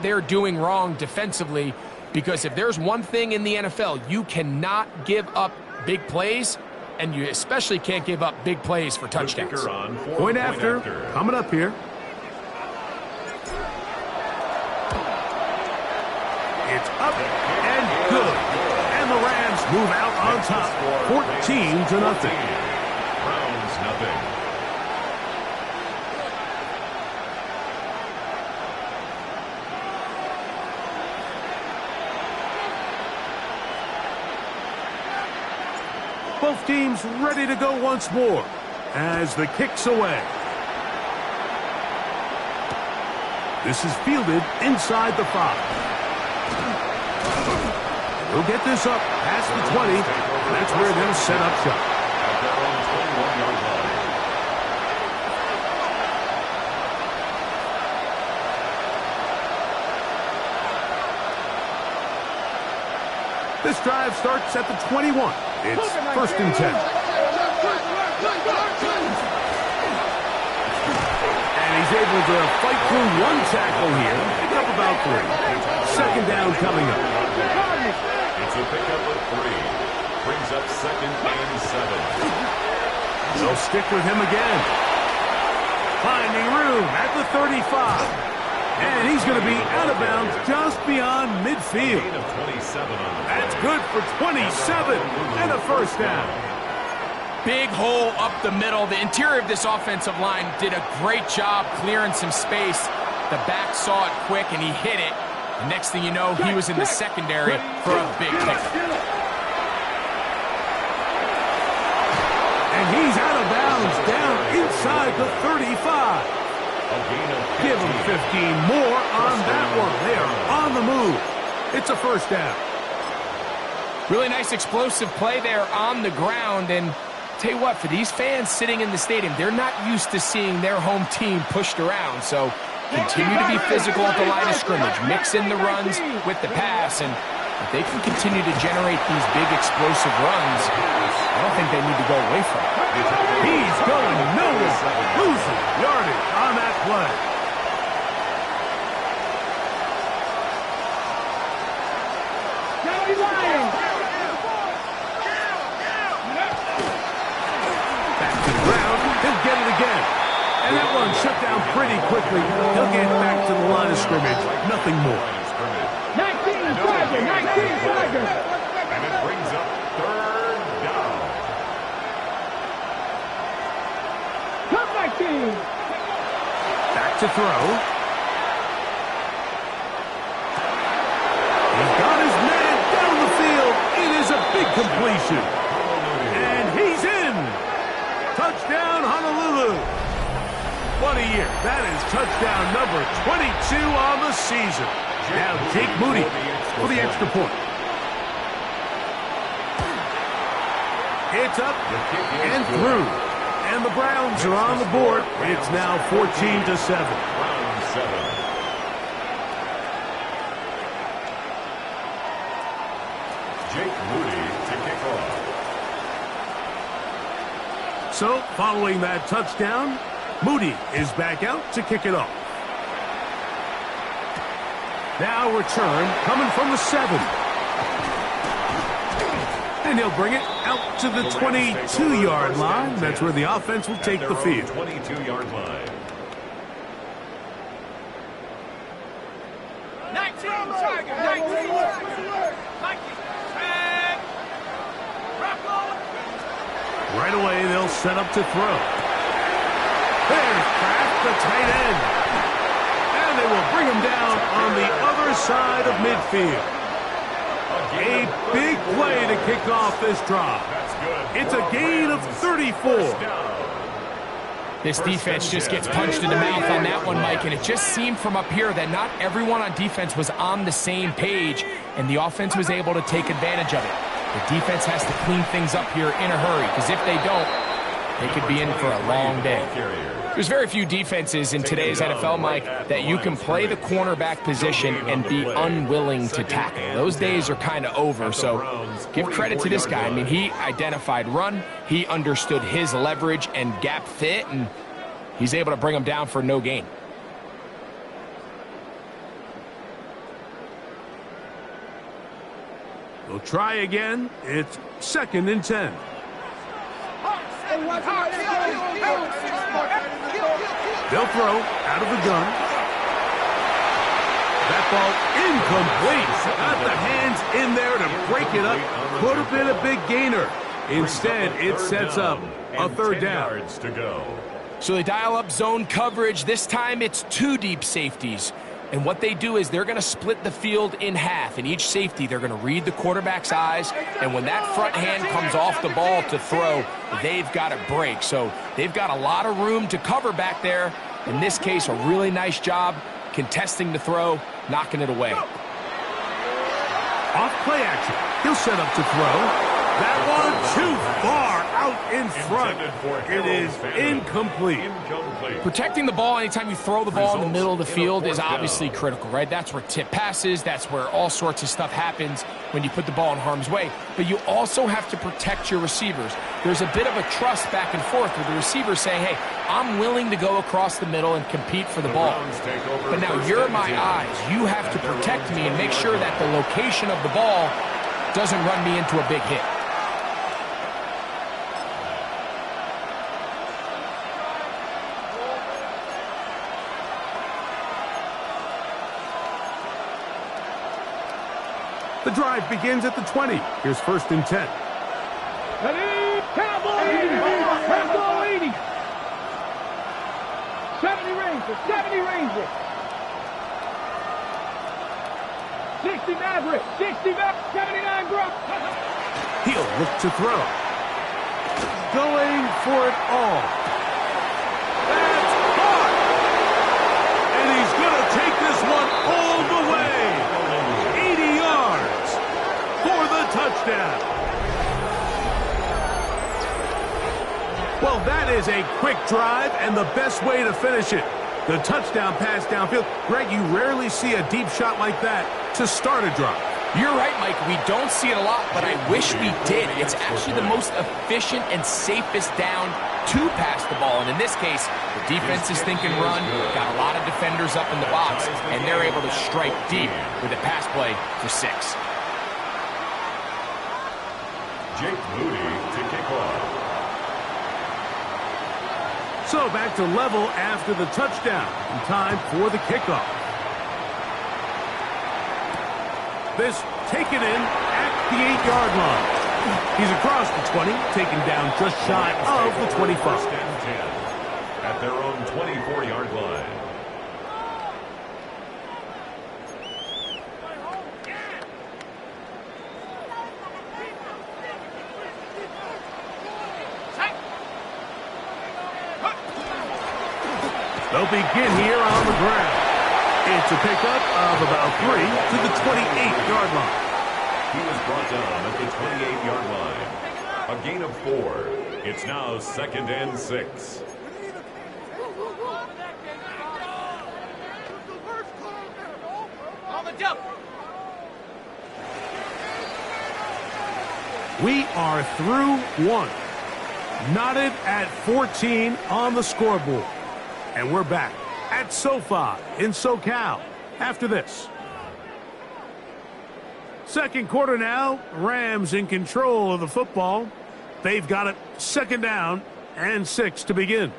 what they're doing wrong defensively, because if there's one thing in the NFL, you cannot give up big plays, and you especially can't give up big plays for touchdowns. Point after, coming up here. It's up and good. And the Rams move out on top, 14-0. Browns nothing. Both teams ready to go once more as the kick's away. This is fielded inside the 5. We'll get this up past the 20. That's where they'll set up shop. At their own 21-yard line. This drive starts at the 21. It's 1st and 10. And he's able to fight through one tackle here. Pick up about 3. 2nd down coming up. It's a pickup of 3. Brings up 2nd and 7. They'll stick with him again. Finding room at the 35. And he's going to be out of bounds just beyond midfield. Gain of 27 on the That's play. good for 27 and a 1st down. Big hole up the middle. The interior of this offensive line did a great job clearing some space. The back saw it quick, and he hit it. The next thing you know, he was in the secondary for a big kick. And he's out of bounds down inside the 35. Give him 15 more on that one. They are on the move. It's a 1st down. Really nice explosive play there on the ground. And tell you what, for these fans sitting in the stadium, they're not used to seeing their home team pushed around. So continue to be physical at the line of scrimmage. Mix in the runs with the pass. And if they can continue to generate these big explosive runs, I don't think they need to go away from it. He's going nowhere. Losing yardage on that play. Back to the ground. He'll get it again. And that one shut down pretty quickly. He'll get back to the line of scrimmage. Nothing more. 19 Tiger. And it brings up 3rd down. Back to throw. He's got his man down the field. It is a big completion. And he's in. Touchdown, Honolulu. What a year. That is touchdown number 22 on the season. Now Jake Moody for the extra point. It's up and through. And the Browns are on the board. It's now 14-7. Browns 7. Jake Moody to kick off. So, following that touchdown, Moody is back out to kick it off. Now return coming from the 7. And he'll bring it out to the 22-yard line. That's where the offense will take the field. 22-yard line. 19 Tiger. 19. Right away, they'll set up to throw. There's Kraft, the tight end. And they will bring him down on the other side of midfield. A big play to kick off this drive. It's a gain of 34. This defense just gets punched in the mouth on that one, Mike, and it just seemed from up here that not everyone on defense was on the same page, and the offense was able to take advantage of it. The defense has to clean things up here in a hurry, because if they don't, they could be in for a long day. There's very few defenses in today's NFL, Mike, that you can play the cornerback position and be unwilling to tackle. Those days are kind of over, so give credit to this guy. I mean, he identified run, he understood his leverage and gap fit, and he's able to bring him down for no gain. They'll try again. It's 2nd and 10. They'll throw out of the gun. That ball incomplete. Got the hands in there to break it up. Could have been a big gainer. Instead, it sets up a 3rd down. To go. So they dial up zone coverage. This time it's 2 deep safeties. And what they do is they're going to split the field in half. In each safety, they're going to read the quarterback's eyes. And when that front hand comes off the ball to throw, they've got to break. So they've got a lot of room to cover back there. In this case, a really nice job contesting the throw, knocking it away. Off play action. He'll set up to throw. That one too far out in front. It is incomplete. Protecting the ball anytime you throw the ball in the middle of the field is obviously critical, right? That's where tip passes, that's where all sorts of stuff happens when you put the ball in harm's way. But you also have to protect your receivers. There's a bit of a trust back and forth with the receiver saying, hey, I'm willing to go across the middle and compete for the ball. But now you're my eyes. You have to protect me and make sure that the location of the ball doesn't run me into a big hit. The drive begins at the 20. Here's 1st and 10. Ready? Cowboy 80! Cowboy 80! 70 Rangers! 70 Rangers! 60 Maverick! 60 Maverick! 79 Brook! He'll look to throw. Going for it all. That's caught! And he's going to take this one all the way. 80 yards for the touchdown. Well, that is a quick drive and the best way to finish it. The touchdown pass downfield. Greg, you rarely see a deep shot like that to start a drive. You're right, Mike. We don't see it a lot, but I wish we did. It's actually the most efficient and safest down to pass the ball. And in this case, the defense is thinking run, got a lot of defenders up in the box, and they're able to strike deep with a pass play for 6. Jake Moody to kick off. So back to level after the touchdown. In time for the kickoff. This taken in at the 8-yard line. He's across the 20, taken down just shy of the 25. 1st and 10 at their own 24-yard line. They'll begin here on the ground. It's a pickup of about 3 to the 28-yard line. He was brought down at the 28-yard line. A gain of 4. It's now 2nd and 6. We are through 1. Knotted at 14 on the scoreboard. And we're back at SoFi in SoCal after this. Second quarter now. Rams in control of the football. They've got it 2nd down and 6 to begin.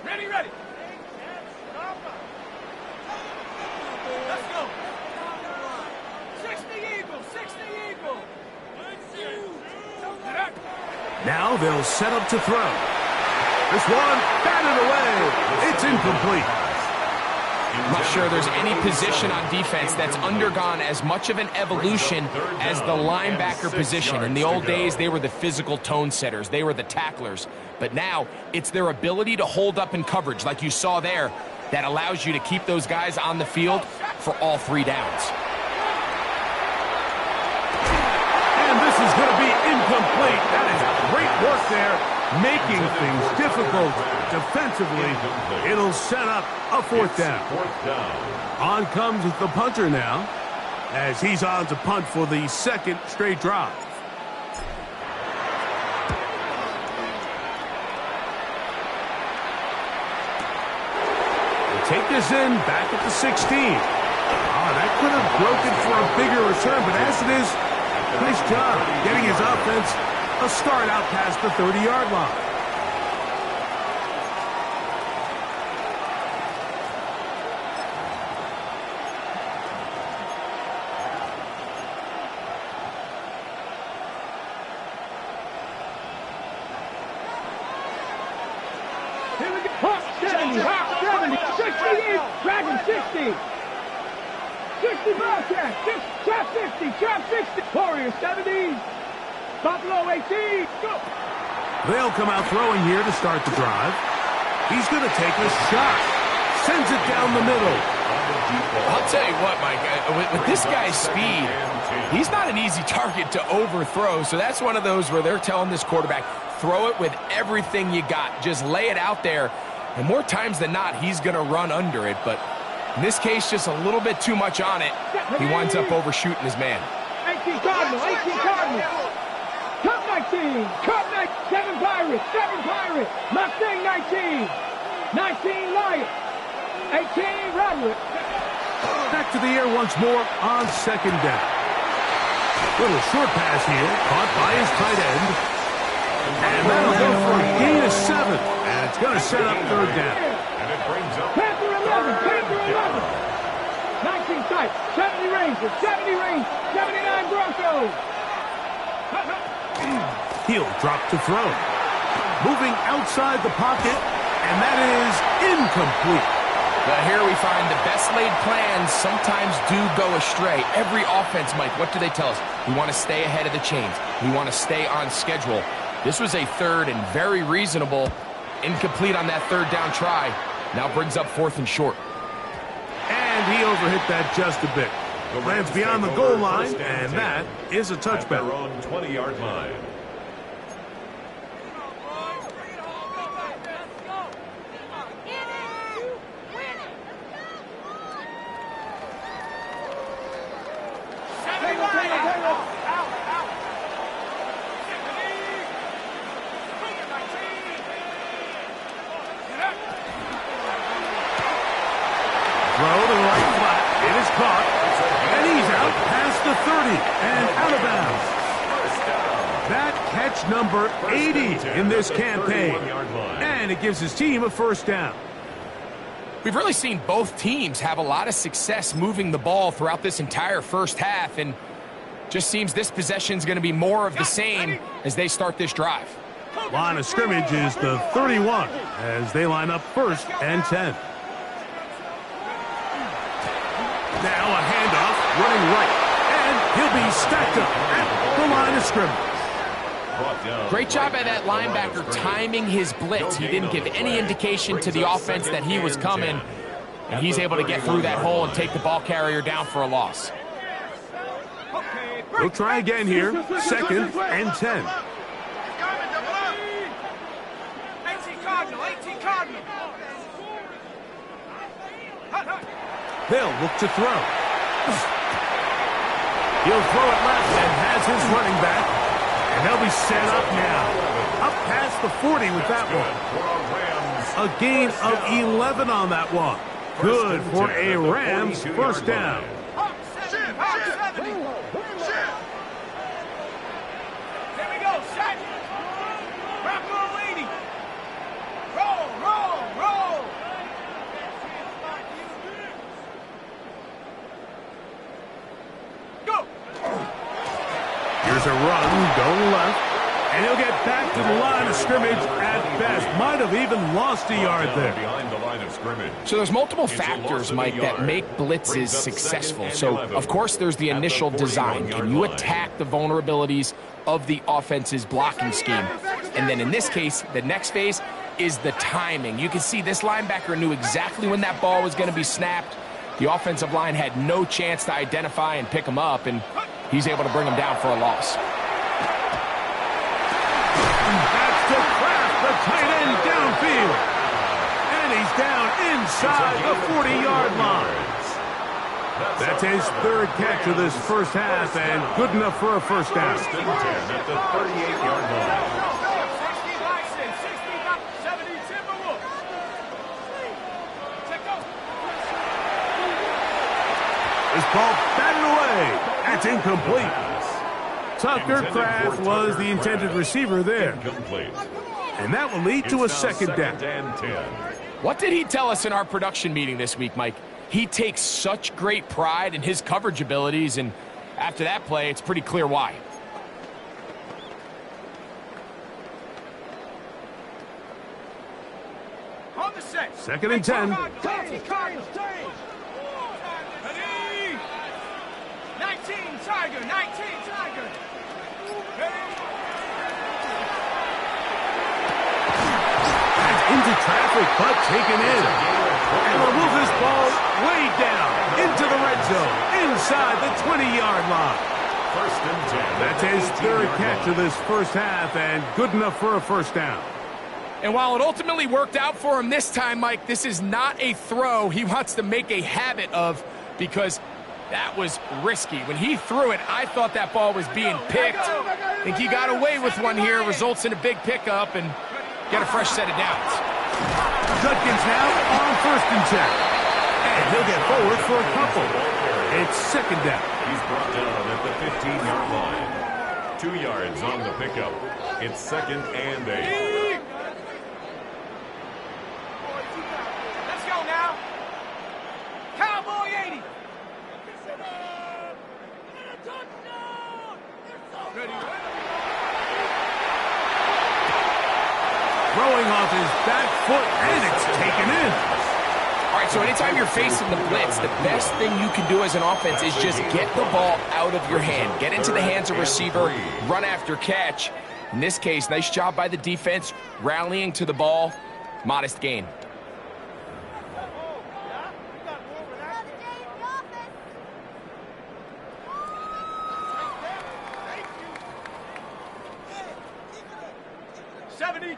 Ready! Let's go! 60 Eagles! 60 Eagles! Now they'll set up to throw. This one batted away. It's incomplete. I'm not sure there's any position on defense that's undergone as much of an evolution as the linebacker position. In the old days, they were the physical tone setters. They were the tacklers. But now, it's their ability to hold up in coverage, like you saw there, that allows you to keep those guys on the field for all 3 downs. And this is going to be incomplete. That is great work there, making things difficult defensively. It'll set up a 4th down. 4th down. On comes the punter now, as he's on to punt for the 2nd straight drive. take this in back at the 16. That could have broken for a bigger return, but as it is, nice job getting his offense a start out past the 30-yard line. Here we go. Hawk 70, Hawk 70, 68, Dragon 60. 60 Bobcat, Trap 60, Trap 60, Warrior 70, Buffalo 18, go! They'll come out throwing here to start the drive. He's going to take a shot. Sends it down the middle. I'll tell you what, Mike, with this guy's speed, he's not an easy target to overthrow, so that's one of those where they're telling this quarterback, throw it with everything you got. Just lay it out there, and more times than not, he's going to run under it, but in this case, just a little bit too much on it. He winds up overshooting his man. 18 Cardinal, 18 Cardinal. Cup 19, Cup 7 Pirates, 7 Pirates. Mustang 19, 19 Lion, 18 Roderick. Back to the air once more on second down. Little short pass here, caught by his tight end. And that'll go for a gain of 7. And it's going to set up third down. And it brings up Panther 11, Panther 11. 19 Type, 70 Rangers, 70 Rangers, 79 Broncos. He'll drop to throw. Moving outside the pocket, and that is incomplete. But here we find the best laid plans sometimes do go astray. Every offense, Mike, what do they tell us? We want to stay ahead of the chains. We want to stay on schedule. This was a third and very reasonable. Incomplete on that third down try. Now brings up 4th and short. And he overhit that just a bit. Lands beyond the goal line, and that is a at their touchback. own 20-yard line. Throw to the right flat. It is caught. And he's out past the 30 and out of bounds. That catch number 80 in this campaign. And it gives his team a first down. We've really seen both teams have a lot of success moving the ball throughout this entire first half, and just seems this possession is going to be more of the same as they start this drive. Line of scrimmage is the 31 as they line up 1st and 10. Now a handoff, running right, and he'll be stacked up at the line of scrimmage. Great job by that linebacker timing his blitz. He didn't give any indication to the offense that he was coming, and he's able to get through that hole and take the ball carrier down for a loss. We'll try again here, 2nd and 10. 18 Cardinal, 18 Cardinal. They'll look to throw. He'll throw it left and has his running back. And they'll be set up now. Up past the 40 with that one. A gain of 11 on that one. Good for a Rams first down. Here we go, set. Wrap on lady. Roll, roll, roll. Go. Here's a run going left. And he'll get back to the line of scrimmage at best. Might have even lost a yard there. Behind the line of scrimmage. So there's multiple factors, Mike, that make blitzes successful. So, of course, there's the initial design. Can you attack the vulnerabilities of the offense's blocking scheme? And then in this case, the next phase is the timing. You can see this linebacker knew exactly when that ball was going to be snapped. The offensive line had no chance to identify and pick him up, and he's able to bring him down for a loss. That's to Kraft, the tight end downfield. And he's down inside the 40-yard line. That's his 3rd catch of this first half, and good enough for a first down. 1st and 10 at the 38-yard line. 60 Bison, 60 70 Timberwolves. Check out. This ball batted away. That's incomplete. Tucker Kraft was the intended receiver there. Incomplete. And that will lead to a second down. And 10. What did he tell us in our production meeting this week, Mike? He takes such great pride in his coverage abilities, and after that play, it's pretty clear why. On the set. Second and 10. 19, Tiger. 19, Tiger. Into traffic, but taken in. And will move this ball way down into the red zone, inside the 20-yard line. First and 10. That's his third catch of this first half, and good enough for a first down. And while it ultimately worked out for him this time, Mike, this is not a throw he wants to make a habit of, because that was risky. When he threw it, I thought that ball was being picked. I think he got away with one here, results in a big pickup, and get a fresh set of downs. Judkins now on first and 10. And he'll get forward for a couple. It's second down. He's brought down at the 15-yard line. 2 yards on the pickup. It's second and 8. Let's go now. Cowboy 80. Throwing off his back foot, and it's taken in. All right, so anytime you're facing the blitz, the best thing you can do as an offense is just get the ball out of your hand. Get into the hands of receiver, run after catch. In this case, nice job by the defense, rallying to the ball. Modest gain.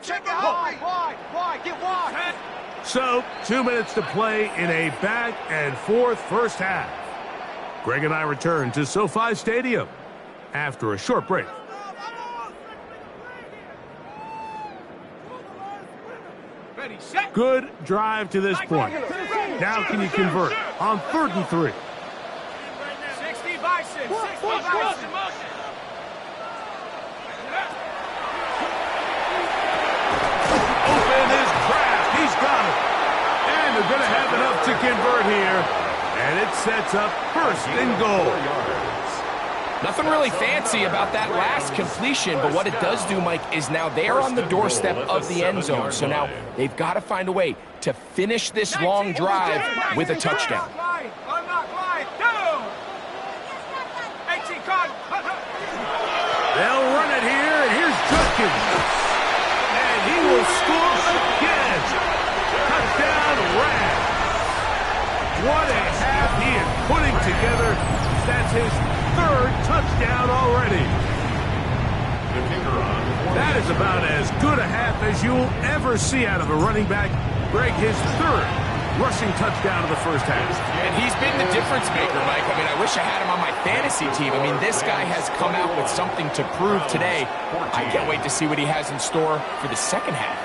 Check it out. Wide. Get wide. So, 2 minutes to play in a back and forth first half. Greg and I return to SoFi Stadium after a short break. Ready, set. Good drive to this point. Now can you convert on 3rd and 3? 60 Bison. 60 Bison. Open is Kraft. He's got it. And they're going to have enough to convert here. And it sets up first and goal. 4 yards. Nothing really fancy about that last completion, but what it does do, Mike, is now they're on the doorstep of the end zone. So now they've got to find a way to finish this long drive with a touchdown. Unlock line. Down. 18 card. They'll run it here, and here's Judkins. And he will score again. Touchdown, Rams. What a half he is putting together. That's his 3rd touchdown already. The kicker on. That is about as good a half as you'll ever see out of a running back. Greg, his 3rd rushing touchdown of the first half. And he's been the difference maker, Mike. I mean, I wish I had him on my fantasy team. I mean, this guy has come out with something to prove today. I can't wait to see what he has in store for the second half.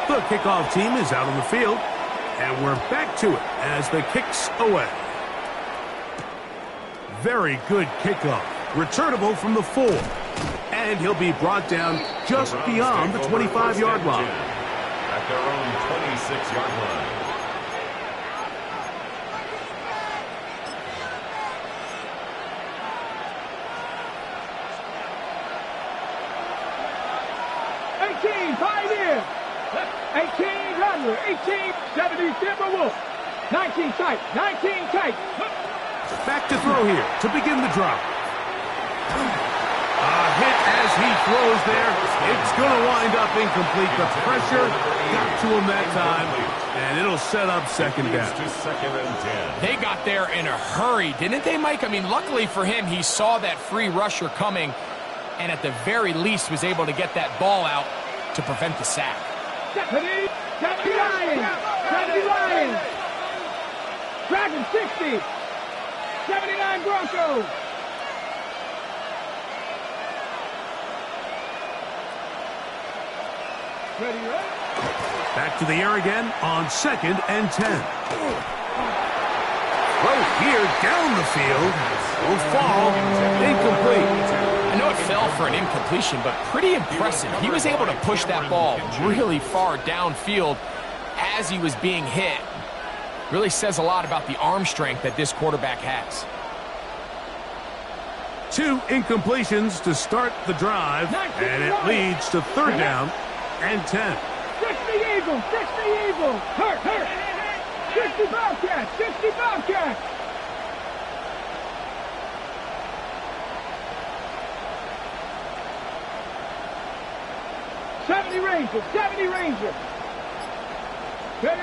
The kickoff team is out on the field, and we're back to it as the kick's away. Very good kickoff. Returnable from the 4. And he'll be brought down just beyond the 25-yard line. At their own 26-yard line. Pioneer. 18 Rattler. 18 70 Timberwolf. 19 tight. 19 tight. Back to throw here to begin the drop. A hit as he throws there. It's going to wind up incomplete. The pressure got to him that time, and it'll set up second down. To second and 10. They got there in a hurry, didn't they, Mike? I mean, luckily for him, he saw that free rusher coming, and at the very least was able to get that ball out to prevent the sack. Deputy Lions. Deputy Lions. Dragon 60. 79 Broncos. Ready, right? Back to the air again on 2nd and 10. Throw here down the field. Will fall. Incomplete. I know it fell for an incompletion, but pretty impressive. He was able to push that ball really far downfield as he was being hit. Really says a lot about the arm strength that this quarterback has. 2 incompletions to start the drive, and it leads to 3rd down and 10. 60 Eagles, 60 Eagles. Hurt. 60 Bobcats, 60 Bobcats. '70 Rangers, 70 Rangers. Ready?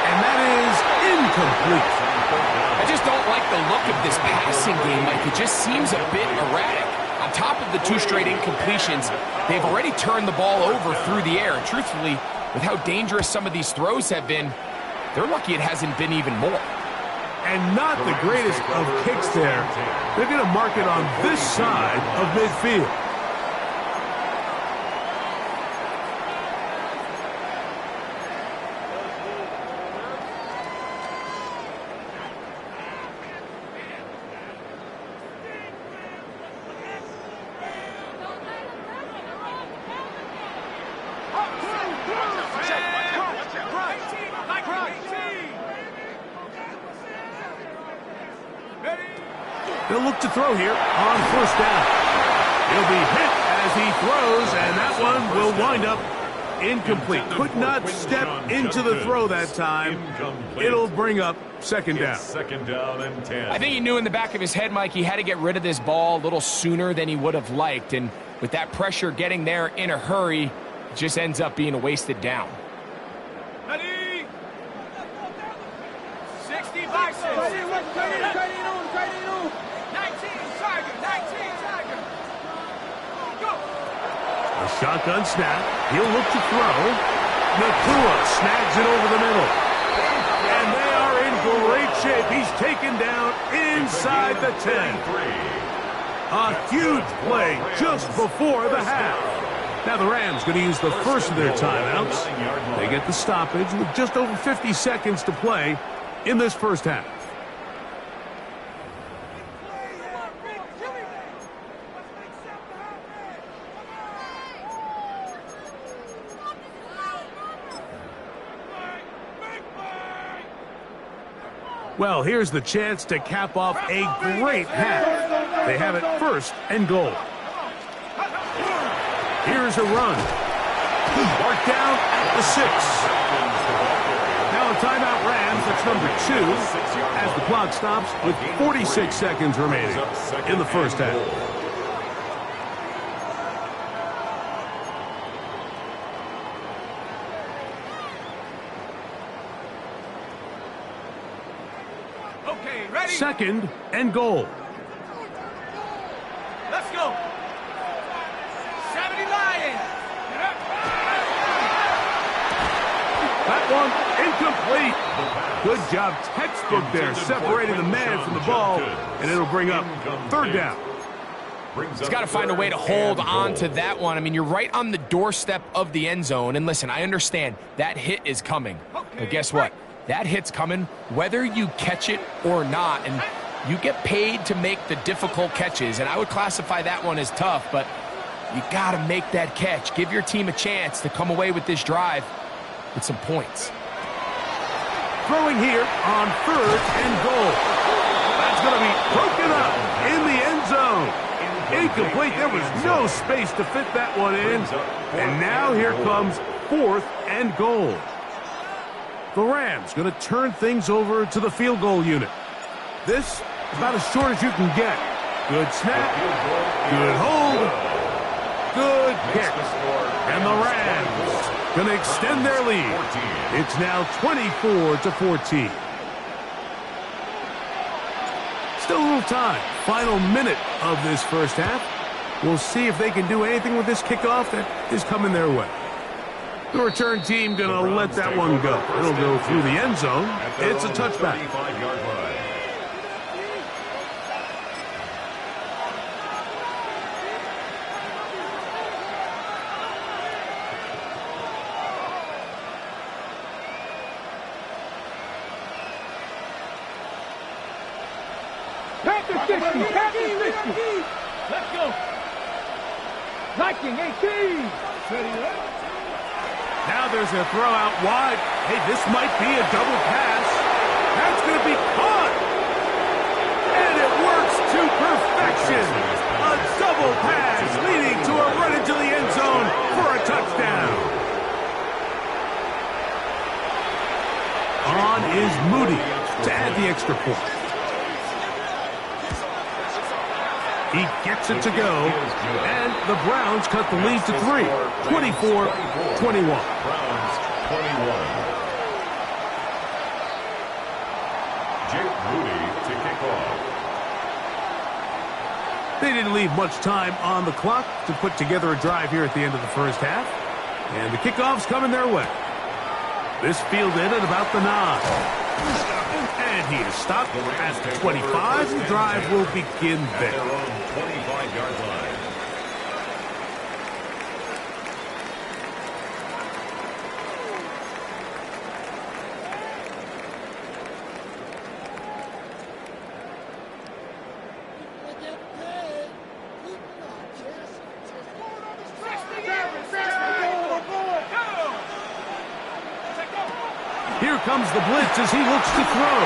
And that is incomplete. I just don't like the look of this passing game, Mike. It just seems a bit erratic. On top of the 2 straight incompletions, they've already turned the ball over through the air. And truthfully, with how dangerous some of these throws have been, they're lucky it hasn't been even more. And not the greatest of kicks there. They're going to mark it on this side of midfield. They'll look to throw here on 1st down. He'll be hit as he throws, and that one will wind up incomplete. Could not step into the throw that time. It'll bring up 2nd down. 2nd down and 10. I think he knew in the back of his head, Mike, he had to get rid of this ball a little sooner than he would have liked. And with that pressure getting there in a hurry, it just ends up being a wasted down. Ready? 60 boxes. Tight end on. 19 Tiger. Go. A shotgun snap. He'll look to throw. Nakua snags it over the middle. And they are in great shape. He's taken down inside the 10. A huge play just before the half. Now the Rams going to use the first of their timeouts. They get the stoppage with just over 50 seconds to play in this first half. Well, here's the chance to cap off a great half. They have it 1st and goal. Here's a run. Marked down at the 6. Now a timeout Rams, that's number 2, as the clock stops with 46 seconds remaining in the first half. Okay, ready? 2nd and goal. Let's go. 70 Lions. That one incomplete. Good job, textbook there, separating the man from the ball, and it'll bring up 3rd down. He's got to find a way to hold on to that one. I mean, you're right on the doorstep of the end zone. And listen, I understand that hit is coming. But guess what? That hit's coming whether you catch it or not. And you get paid to make the difficult catches. And I would classify that one as tough, but you got to make that catch. Give your team a chance to come away with this drive with some points. Throwing here on 3rd and goal. That's going to be broken up in the end zone. Incomplete. There was no space to fit that one in. And now here comes 4th and goal. The Rams going to turn things over to the field goal unit. This is about as short as you can get. Good snap. Good hold. Good kick. And the Rams going to extend their lead. It's now 24-14. Still a little time. Final minute of this first half. We'll see if they can do anything with this kickoff that is coming their way. The return team going to let that one go. It'll go through the end zone. It's a touchback. Panthers 60. Panthers 60. Let's go. Viking 18. Now there's a throw out wide. Hey, this might be a double pass. That's going to be caught. And it works to perfection. A double pass leading to a run into the end zone for a touchdown. On is Moody to add the extra point. He gets it to go, and the Browns cut the lead to 3, 24-21. Browns 21. Jake Moody to kick off. They didn't leave much time on the clock to put together a drive here at the end of the first half, and the kickoff's coming their way. This fielded at about the 9. And he is stopped at the 25. The drive will begin there. Their own 25-yard line. Here comes the blitz as he looks to throw.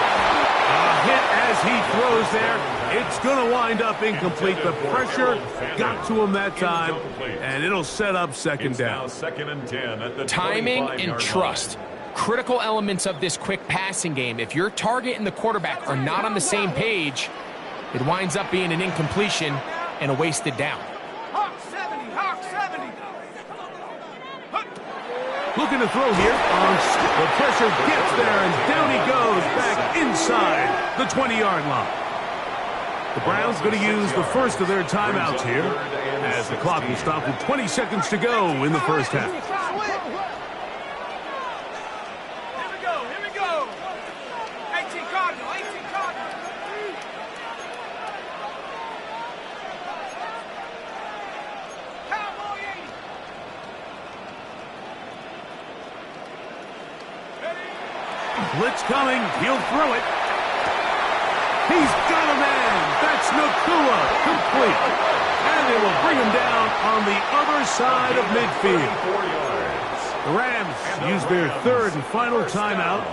A hit as he throws there. It's going to wind up incomplete. The pressure got to him that time, and it'll set up second down. Now 2nd and 10 at the Timing 25-yard and line. trust. Critical elements of this quick passing game. If your target and the quarterback are not on the same page, it winds up being an incompletion and a wasted down. Hawk 70. Hawk 70. Looking to throw here. The pressure gets there, and down he goes back inside the 20-yard line. The Browns going to use the first of their timeouts here as the clock will stop with 20 seconds to go in the first half. Here we go. Here we go. 18 Cardinal. 18 Cardinal. Cowboy 80. Blitz coming. He'll throw it. He's got a man. That's Nakua. Complete. And they will bring him down on the other side of midfield. 4 yards. The Rams use their third and final timeout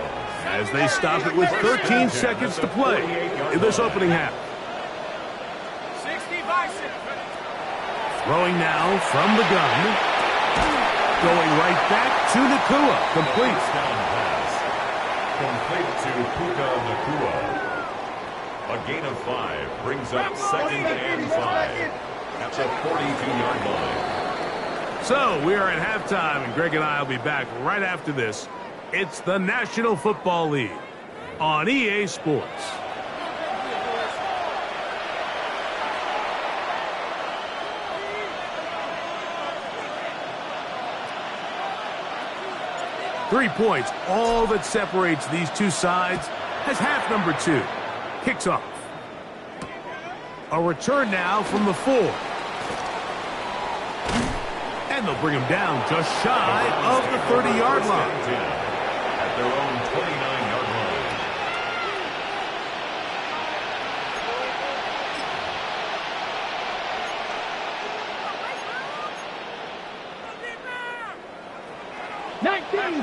as they stop it with 13 seconds to play in this opening half. 60 Bison. Throwing now from the gun. Going right back to Nakua. Complete. Down pass. Complete to Puka Nakua. A gain of 5 brings up 2nd and 5 at the 42-yard line. So we are at halftime, and Greg and I will be back right after this. It's the National Football League on EA Sports. Three points, all that separates these two sides, as half number 2 kicks off. A return now from the 4. And they'll bring him down just shy of the 30-yard line. At their own 29-yard line.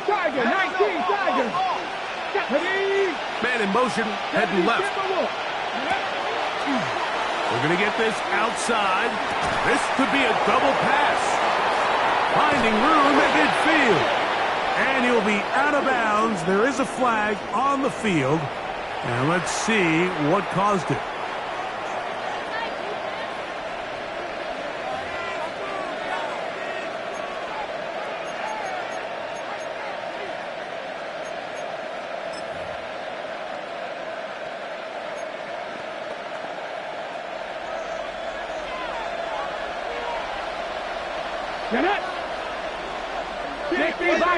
Tiger, 19 Tiger. Man in motion, heading left. We're going to get this outside. This could be a double pass. Finding room at midfield. And he'll be out of bounds. There is a flag on the field. And let's see what caused it. Jeanette. 60 by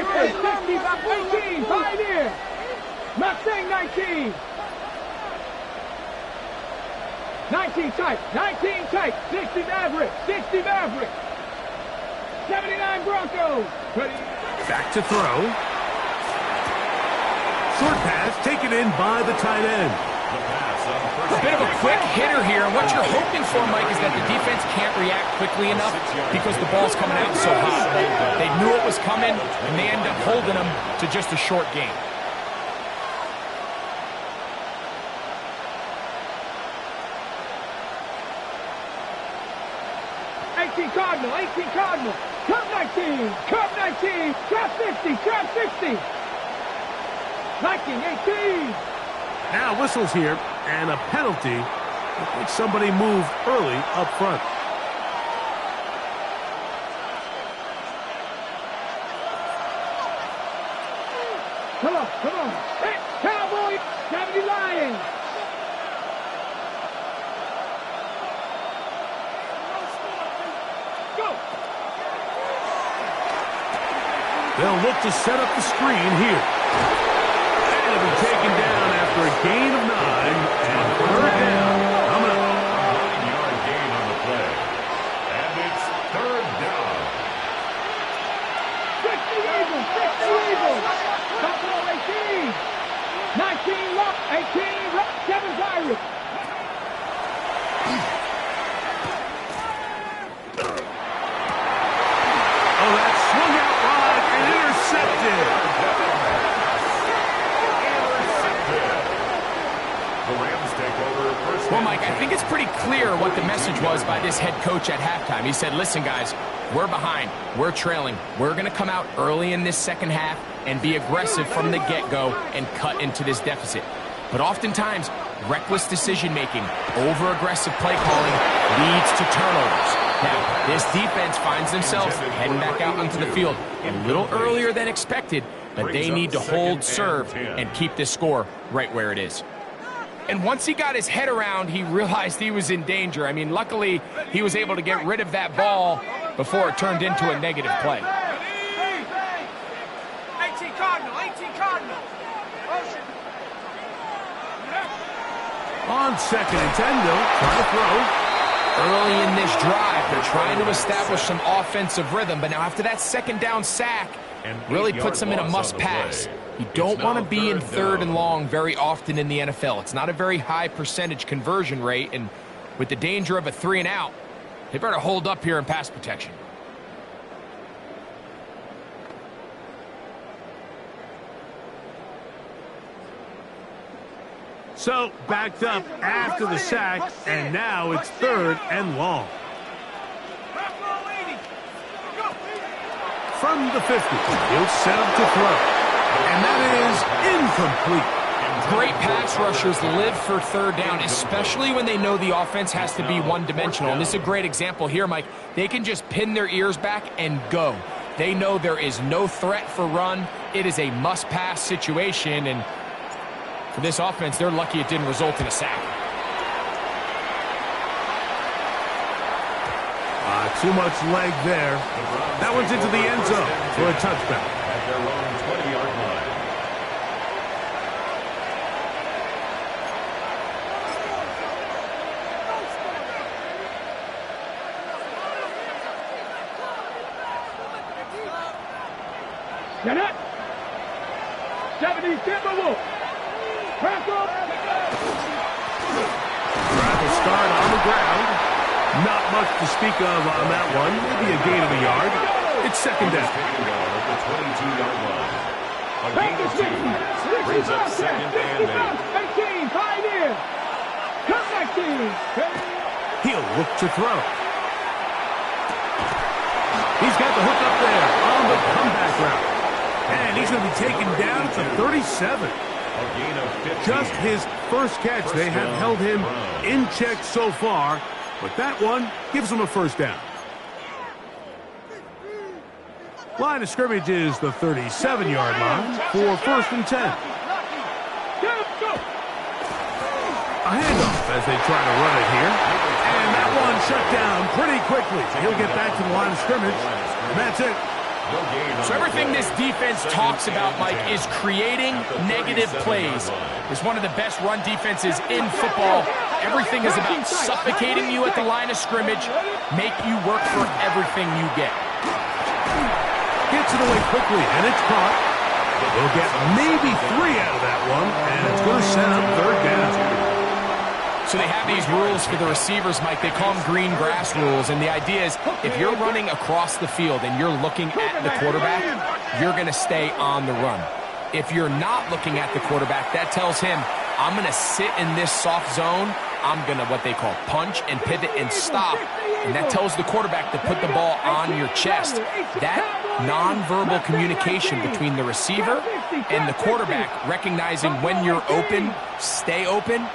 18, Pioneer. Mustang 19. 19 type, 60 Maverick, 60 Maverick. 79 Broncos. Back to throw. Short pass taken in by the tight end. The pass A bit of a quick hitter here, and what you're hoping for, Mike, is that the defense can't react quickly enough because the ball's coming out so hot. They knew it was coming, and they end up holding them to just a short game. Cardinal, 18 Cardinal, Cup 19, Cup 19, Trap 50, Trap 60, 19, 18. Now whistles here, and a penalty. I think somebody moved early up front. Come on. Hey, Cowboy, 70 Lions. They'll look to set up the screen here. And it'll be taken down after a gain of 9. And third down. Coming up. 9-yard gain on the play. And it's third down. 60 Eagles, 60 Eagles. Buffalo 18. 19 Rock, 18 Rock, 7 Pirates. Oh, that swung out wide and intercepted. The Rams take over first. Well, Mike, I think it's pretty clear what the message was by this head coach at halftime. He said, listen, guys, we're behind. We're trailing. We're going to come out early in this second half and be aggressive from the get-go and cut into this deficit. But oftentimes, reckless decision-making, over-aggressive play calling leads to turnovers. Now, this defense finds themselves heading back out onto the field a little earlier than expected, but they need to hold serve and keep this score right where it is. And once he got his head around, he realized he was in danger. I mean, luckily, he was able to get rid of that ball before it turned into a negative play. 18 Cardinal, 18 Cardinal. On second and 10, though, trying to throw. Early in this drive, they're trying to establish some offensive rhythm, but now after that second down sack, really puts them in a must-pass. You don't want to be in third and long very often in the NFL. It's not a very high percentage conversion rate, and with the danger of a 3-and-out, they better hold up here in pass protection. So, backed up after the sack, and now it's third and long. From the 50, he'll set up to throw. And that is incomplete. Great pass rushers live for third down, especially when they know the offense has to be one-dimensional. And this is a great example here, Mike. They can just pin their ears back and go. They know there is no threat for run. It is a must-pass situation, and for this offense, they're lucky it didn't result in a sack. Too much leg there. That one's into the end zone for a touchback. At their own 20-yard line. Get it. 70 Timberwolves. Travel start on the ground. Not much to speak of on that one. Maybe a gain of a yard. It's second down. Taking down at the 22-yard line. A gain of 2 brings up second and 8. 18, Pioneer. Cup 19. He'll look to throw. He's got the hook up there on the comeback route. And he's going to be taken down to 37. A gain of 15. Just his first catch. They have held him in check so far, but that one gives him a first down. Line of scrimmage is the 37-yard line for first and 10. A handoff as they try to run it here. And that one shut down pretty quickly. He'll get back to the line of scrimmage, and that's it. So everything this defense talks about, Mike, is creating negative plays. It's one of the best run defenses in football. Everything is about suffocating you at the line of scrimmage, make you work for everything you get. Gets it away quickly, and it's caught. They'll get maybe 3 out of that one, and it's going to set up third down. So they have these rules for the receivers, Mike. They call them green grass rules. And the idea is if you're running across the field and you're looking at the quarterback, you're going to stay on the run. If you're not looking at the quarterback, that tells him, I'm going to sit in this soft zone. I'm going to what they call punch and pivot and stop. And that tells the quarterback to put the ball on your chest. That nonverbal communication between the receiver and the quarterback, recognizing when you're open, stay open,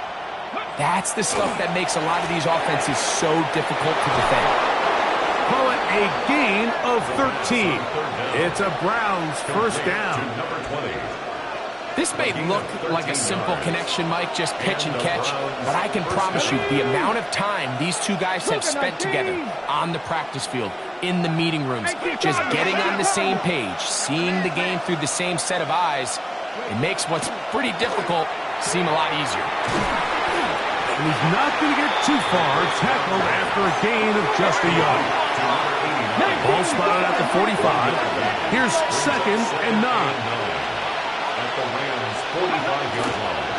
that's the stuff that makes a lot of these offenses so difficult to defend. Call it a gain of 13. It's a Browns first down. This may look like a simple connection, Mike, just pitch and catch, but I can promise you the amount of time these two guys have spent together on the practice field, in the meeting rooms, just getting on the same page, seeing the game through the same set of eyes, it makes what's pretty difficult seem a lot easier. And he's not going to get too far, tackled after a gain of just a yard. Ball spotted at the 45. Here's 2nd and 9. At the Rams' 45-yard line.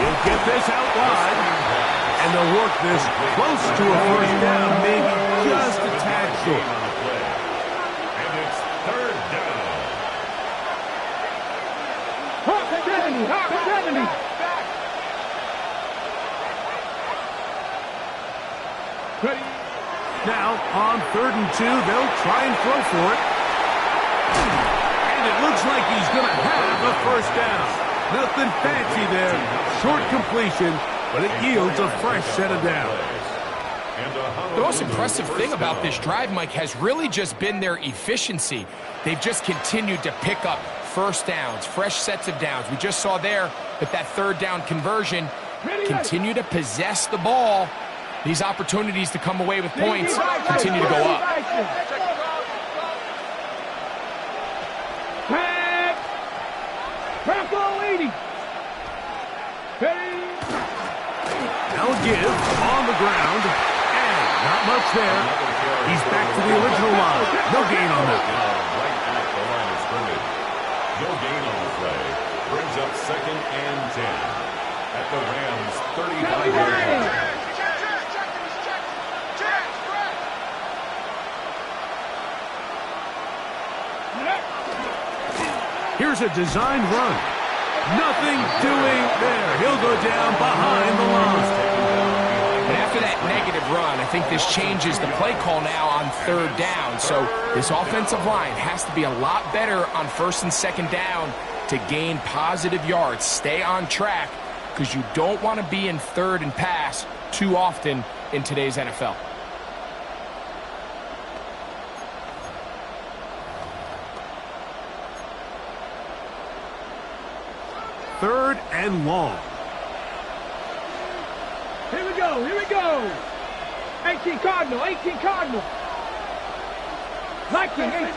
He'll get this out wide, and they'll work this close to a first down, maybe just a tad short. And it's 3rd down. 70. Ready. Now, on 3rd and 2, they'll try and throw for it. And it looks like he's going to have a first down. Nothing fancy there. Short completion, but it yields a fresh set of downs. The most impressive thing about this drive, Mike, has really just been their efficiency. They've just continued to pick up first downs, fresh sets of downs. We just saw there that 3rd down conversion, continue to possess the ball. These opportunities to come away with points continue to go up. Now a give on the ground, and not much there. He's back to the original line. No gain on that. Right at the line of scrimmage. No gain on the play. Brings up 2nd and 10. At the Rams' 35-yard line. Here's a designed run. Nothing doing there. He'll go down behind the line. And after that negative run, I think this changes the play call now on 3rd down. So this offensive line has to be a lot better on 1st and 2nd down to gain positive yards. Stay on track because you don't want to be in 3rd and pass too often in today's NFL. Third and long. Here we go. 18 Cardinal. Viking, 18.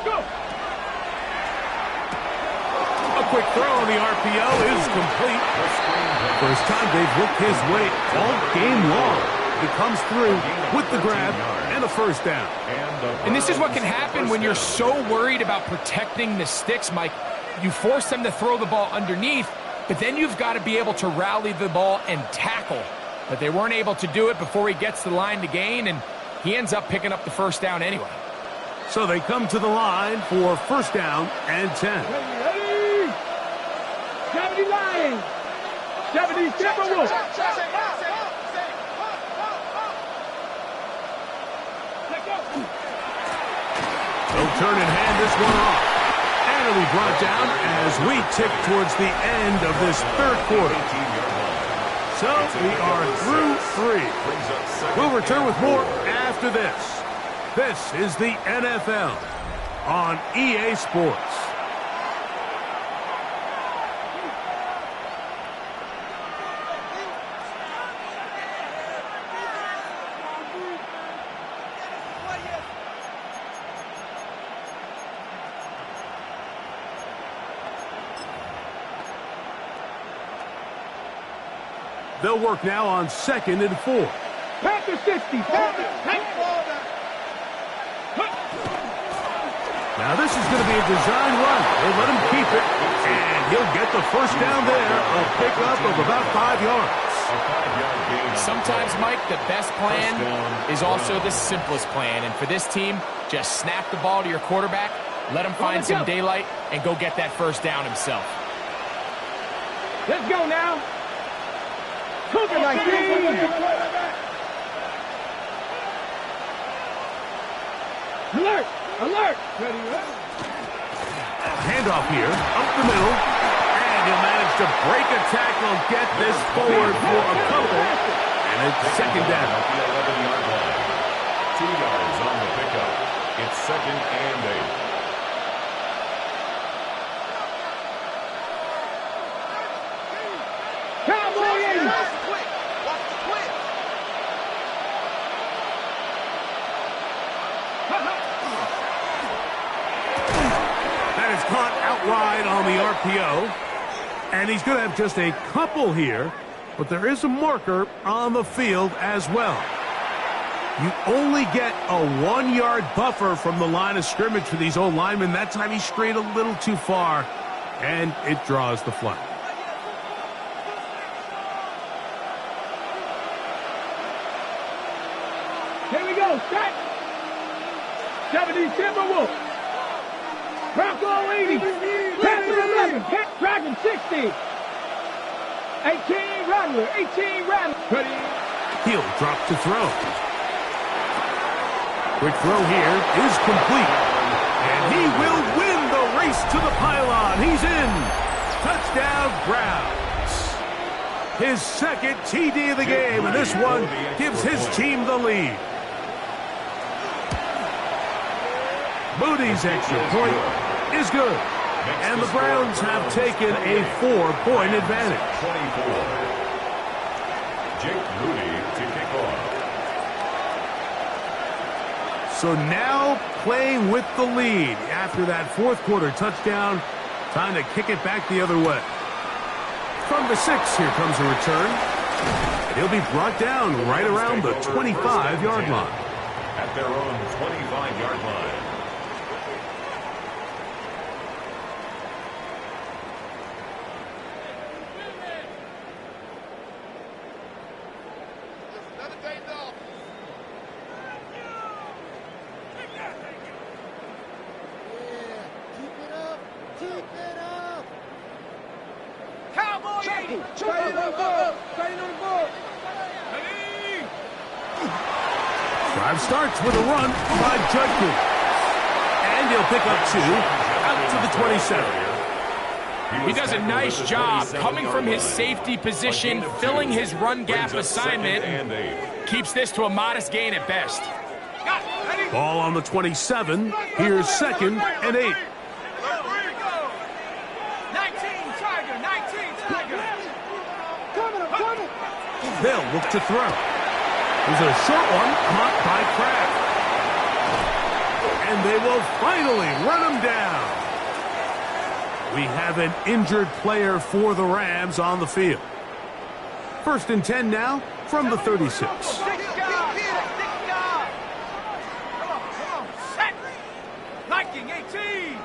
Go. A quick throw on the RPO is complete. First time they've looked his way all game long. He comes through with the grab and a first down. And this is what can happen when you're so worried about protecting the sticks, Mike. You force them to throw the ball underneath, but then you've got to be able to rally the ball and tackle. But they weren't able to do it before he gets the line to gain, and he ends up picking up the first down anyway. So they come to the line for first down and 10. Ready. 70 Lions. 70 Timberwolves. They'll turn and hand this one off. And it'll be brought down as we tick towards the end of this 3rd quarter. So we are through 3. We'll return with more after this. This is the NFL on EA Sports. They'll work now on 2nd and 4. Panther 60. Now this is going to be a design run. They let him keep it, and he'll get the first down there, a pickup of about 5 yards. Sometimes, Mike, the best plan is also the simplest plan. And for this team, just snap the ball to your quarterback, let him find some daylight, and go get that first down himself. Let's go now. Cougar 19. Alert! Alert! Handoff here, up the middle, and he'll manage to break a tackle, get this forward for a couple, and it's second down. At the 11-yard line. 2 yards on the pickup. It's second and 8. Cowboy 80. That is caught out wide on the RPO. And he's going to have just a couple here, but there is a marker on the field as well. You only get a 1-yard buffer from the line of scrimmage for these old linemen. That time he strayed a little too far, and it draws the flag. Here we go. Set. 70 Timberwolves. Bronco 80. Panther 11. Dragon 60. 18 Rattler. 18 Rattler. Ready. He'll drop to throw. Quick throw here is complete. And he will win the race to the pylon. He's in. Touchdown, Browns. His second TD of the game, and this one gives his team the lead. Moody's extra point is good. And the Browns have taken a 4-point advantage. 24. Jake Moody to kick off. So now playing with the lead after that fourth quarter touchdown. Time to kick it back the other way. From the 6, here comes a return. And he'll be brought down right around the 25-yard line. At their own 25-yard line. Drive starts with a run by Judkins. And he'll pick up 2 out to the 27. He does a nice job coming from his safety position, filling his run gap assignment, and keeps this to a modest gain at best. Ball on the 27. Here's second and 8. 19 Tiger. 19 Tiger. Coming. They'll look to throw. There's a short one caught by Kraft. And they will finally run him down. We have an injured player for the Rams on the field. First and 10 now from the 36. Come on. Set. Viking 18.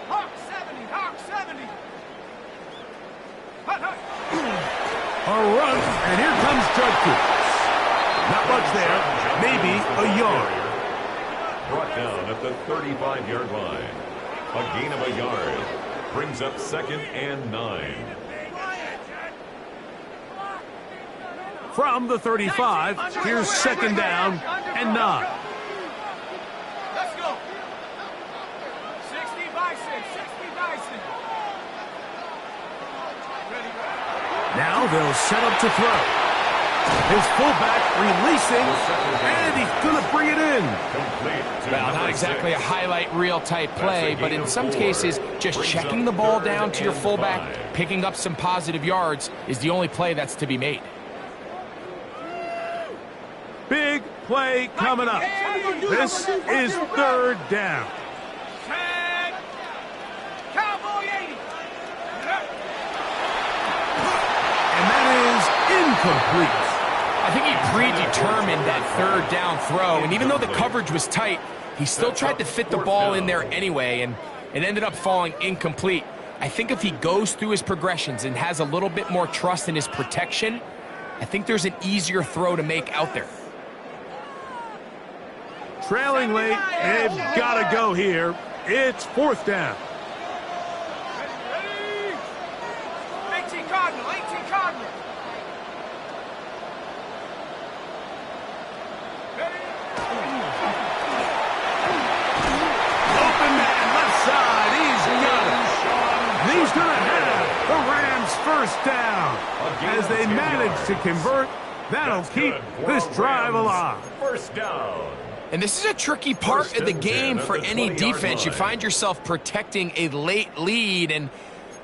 Hawk 70. A run, and here comes Judkins. Not much there, maybe a yard. Brought down at the 35-yard line. A gain of a yard. Brings up second and 9. From the 35, here's second down and 9. Let's go. 60 Bison. Now they'll set up to throw. His fullback releasing, and he's going to bring it in. Well, not exactly a highlight reel type play, but in some cases, just checking the ball down to your fullback, picking up some positive yards is the only play that's to be made. Big play coming up. This is third down. Cowboy 80. And that is incomplete. I think he predetermined that third down throw, and even though the coverage was tight, he still tried to fit the ball in there anyway, and it ended up falling incomplete. I think if he goes through his progressions and has a little bit more trust in his protection, I think there's an easier throw to make out there. Trailing late, they've got to go here. It's fourth down. 18 Cardinal, 18 Cardinal. Open man, left side. He's got it. He's going to have the Rams first down. As they manage to convert, that'll keep this drive alive. First down. And this is a tricky part of the game for any defense. You find yourself protecting a late lead, and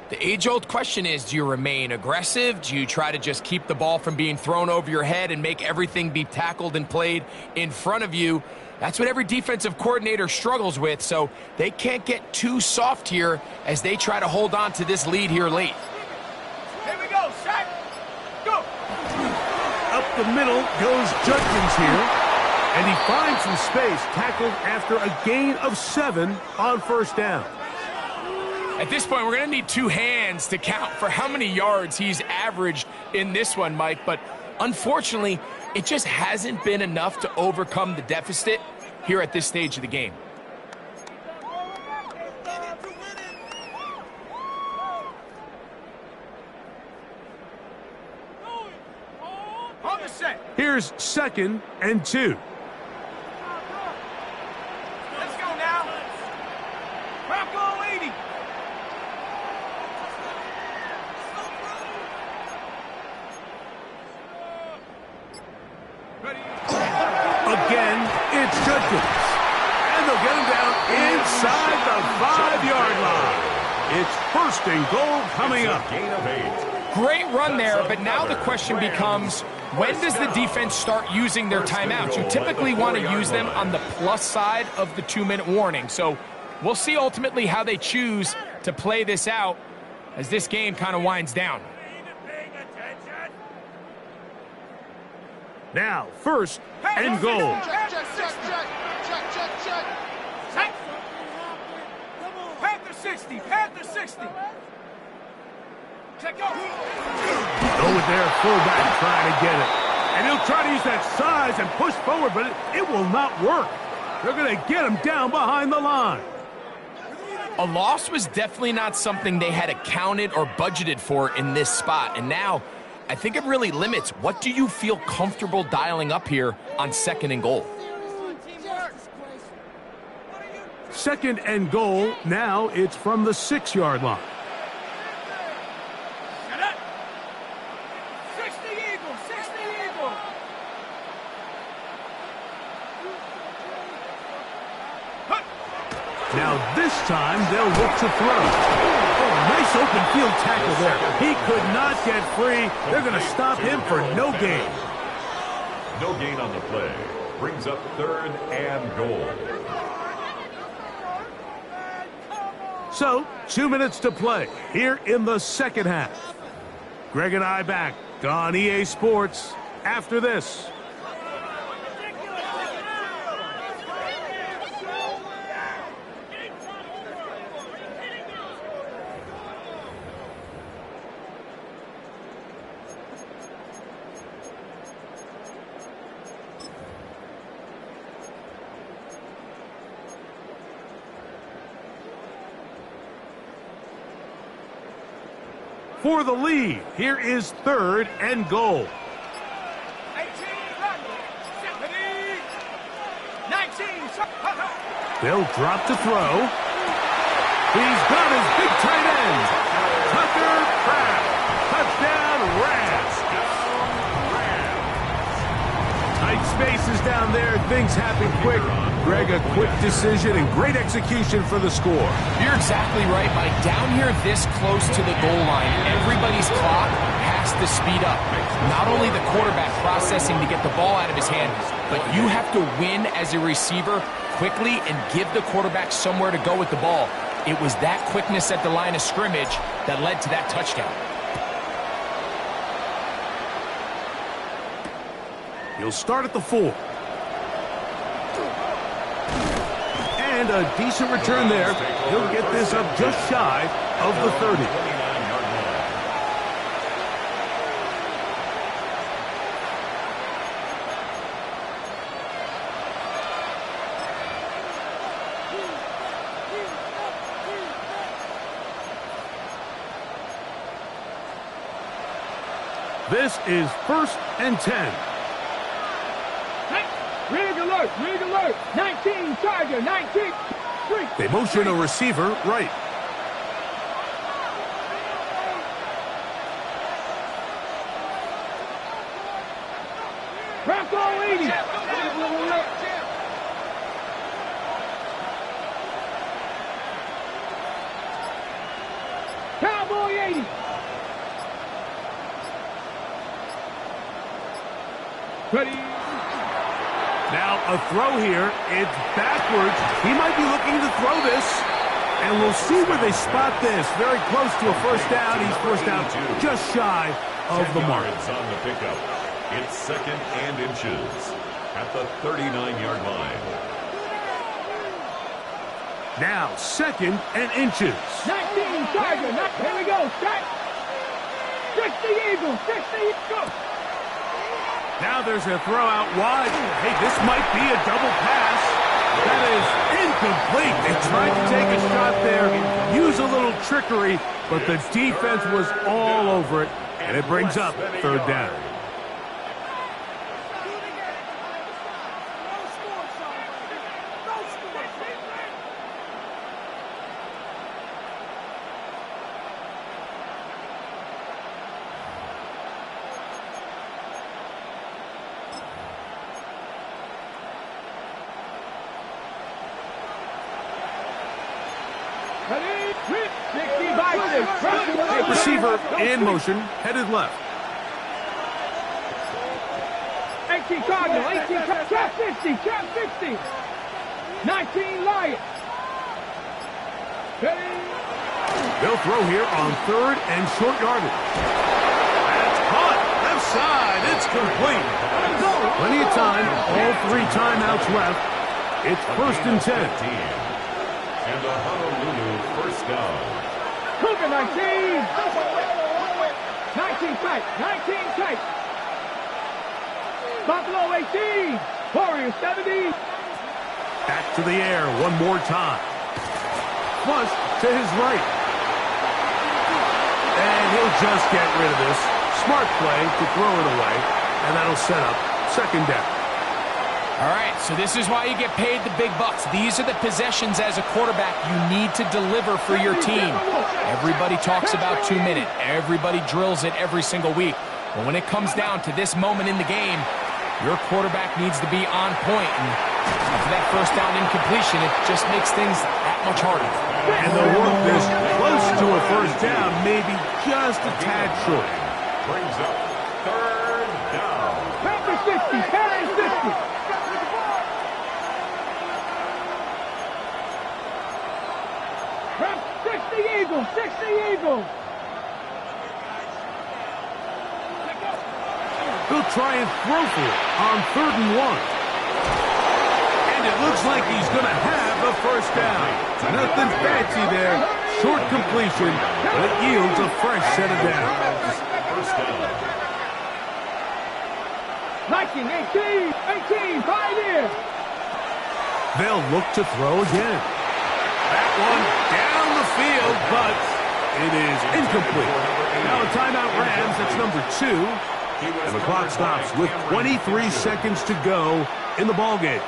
the age-old question is, do you remain aggressive? Do you try to just keep the ball from being thrown over your head and make everything be tackled and played in front of you? That's what every defensive coordinator struggles with, so they can't get too soft here as they try to hold on to this lead here late. Here we go, set, go. Up the middle goes Judkins here. And he finds some space, tackled after a gain of 7 on first down. At this point, we're going to need two hands to count for how many yards he's averaged in this one, Mike. But unfortunately, it just hasn't been enough to overcome the deficit here at this stage of the game. On the set. Here's 2nd and 2. Bronco 80. Again, it's Judkins. And they'll get him down inside the 5-yard line. It's first and goal coming up. Gain of 8. Great run there, but now the question becomes, when does the defense start using their timeouts? You typically want to use them on the plus side of the 2-minute warning. So we'll see ultimately how they choose to play this out as this game kind of winds down. Now, first and goal. Check. Panther 60, Panther 60. Check go. Go with their fullback trying to get it. And he'll try to use that size and push forward, but it will not work. They're going to get him down behind the line. A loss was definitely not something they had accounted or budgeted for in this spot. And now, I think it really limits, what do you feel comfortable dialing up here on 2nd and goal? 2nd and goal. Now it's from the 6-yard line. 60 Eagle, 60 Eagle. Now this time they'll look to throw. Oh, nice open field tackle there. He could not get free. They're going to stop him for no gain. No gain on the play. Brings up 3rd and goal. So, 2 minutes to play here in the second half. Greg and I back on EA Sports after this. For the lead, here is 3rd and goal. 18, 70, 19. They'll drop to throw. He's got his big tight end. Tucker Kraft. Touchdown, Rams. Tight spaces down there. Things happen quick. Greg, a quick decision and great execution for the score. You're exactly right, Mike. Down here this close to the goal line, everybody's clock has to speed up. Not only the quarterback processing to get the ball out of his hand, but you have to win as a receiver quickly and give the quarterback somewhere to go with the ball. It was that quickness at the line of scrimmage that led to that touchdown. He'll start at the 4. And a decent return there. He'll get this up just shy of the 30. This is 1st and 10. Rig alert, 19, Charger, 19, 3. They motion a receiver right. Bronco 80. Cowboy 80. Ready. Now a throw here. It's backwards. He might be looking to throw this. And we'll see where they spot this. Very close to a first down. He's forced out just shy of the mark. On the pickup. It's 2nd and inches at the 39-yard line. Now 2nd and inches. 19, Charger. Here we go. Start. 60 Eagles. 60 go. Now there's a throw out wide. Hey, this might be a double pass. That is incomplete. They tried to take a shot there, use a little trickery, but the defense was all over it, and it brings up 3rd down. Receiver in motion, headed left. 18 Cardinal, 18 trap 50, trap 50. 19 Lion. Ready. They'll throw here on 3rd and short yardage. That's caught. Left side. It's complete. Plenty of time. All 3 timeouts left. It's 1st and 10. And a Honolulu first down. Cougar 19. 19 tight. 19 tight. Buffalo 18. Warriors 70. Back to the air one more time. Flush to his right. And he'll just get rid of this. Smart play to throw it away. And that'll set up 2nd down. All right, so this is why you get paid the big bucks. These are the possessions as a quarterback you need to deliver for your team. Everybody talks about 2 minutes. Everybody drills it every single week. But when it comes down to this moment in the game, your quarterback needs to be on point. And after that first down incompletion, it just makes things that much harder. And they'll work this close to a first down, maybe just a tad short. Brings up 3rd down. Panthers 50. Panthers 50. Rep 60 Eagles. 60 Eagles. He'll try and throw for it on 3rd and 1. And it looks like he's going to have the first down. Nothing fancy there. Short completion, but it yields a fresh set of downs. First down. Viking 18. Pioneer. They'll look to throw again. That one down the field, but it is incomplete. Now a timeout Rams, that's number 2. And the clock stops with 23 seconds to go in the ballgame.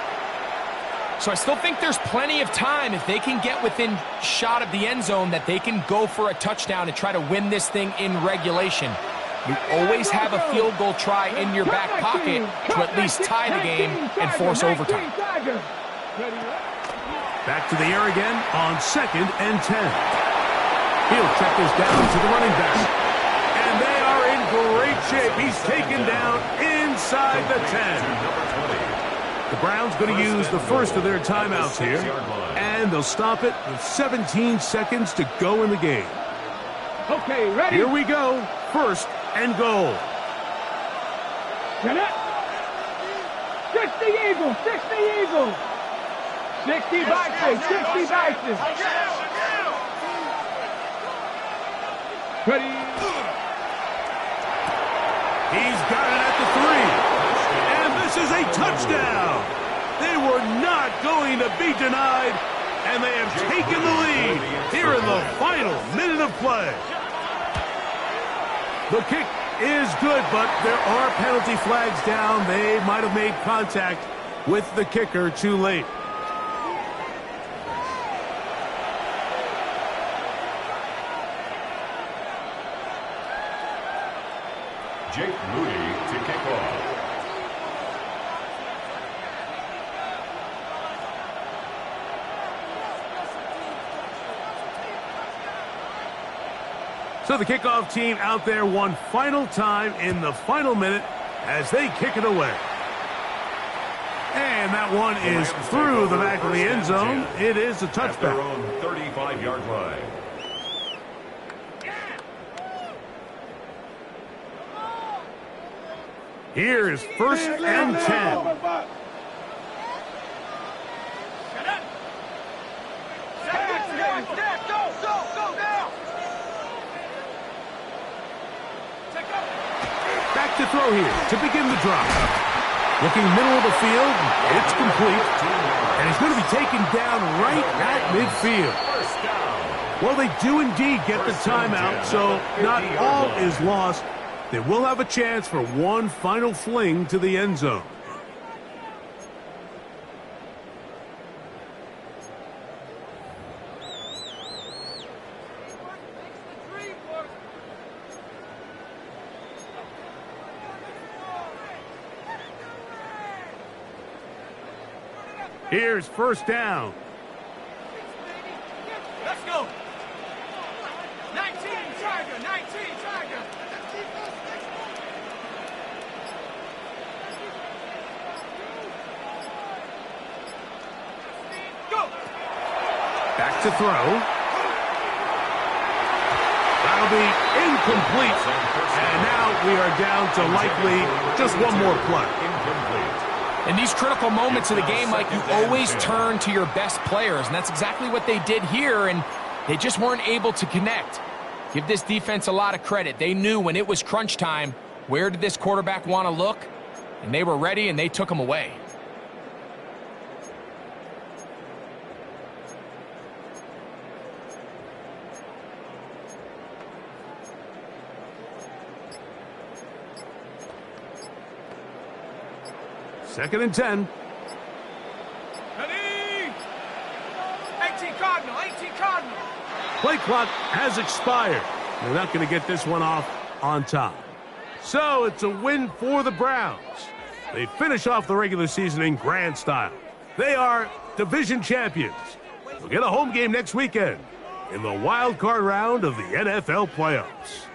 So I still think there's plenty of time if they can get within shot of the end zone that they can go for a touchdown and try to win this thing in regulation. You always have a field goal try in your back pocket to at least tie the game and force overtime. Back to the air again on 2nd and 10. He'll check this down to the running back. And they are in great shape. He's taken down inside the 10. The Browns going to use the first of their timeouts here. And they'll stop it with 17 seconds to go in the game. Okay, ready? Here we go. 1st and goal. Eagles, 60 Eagles. 60 Vikings, 60 Vikings. Ready. He's got it at the 3. And this is a touchdown. They were not going to be denied, and they have taken the lead here in the final minute of play. The kick is good, but there are penalty flags down. They might have made contact with the kicker too late. Jake Moody to kick off. So the kickoff team out there one final time in the final minute as they kick it away. And that one is through the back of the end zone. It is a touchback. At their own 35-yard line. Here is first and 10. Back to throw here to begin the drive. Looking middle of the field, it's complete. And he's going to be taken down right at midfield. Well, they do indeed get the timeout, so not all is lost. They will have a chance for one final fling to the end zone. Here's first down. Let's go. 19 Tiger, 19 Tiger. Go. Back to throw. That'll be incomplete. And now we are down to likely just one more play. Incomplete. In these critical moments of the game, Mike, you always turn to your best players, and that's exactly what they did here, and they just weren't able to connect. Give this defense a lot of credit. They knew when it was crunch time, where did this quarterback want to look, and they were ready, and they took him away. Second and 10. Ready. 18 Cardinal, 18 Cardinal. Play clock has expired. They're not going to get this one off on time. So it's a win for the Browns. They finish off the regular season in grand style. They are division champions. They'll get a home game next weekend in the wild card round of the NFL playoffs.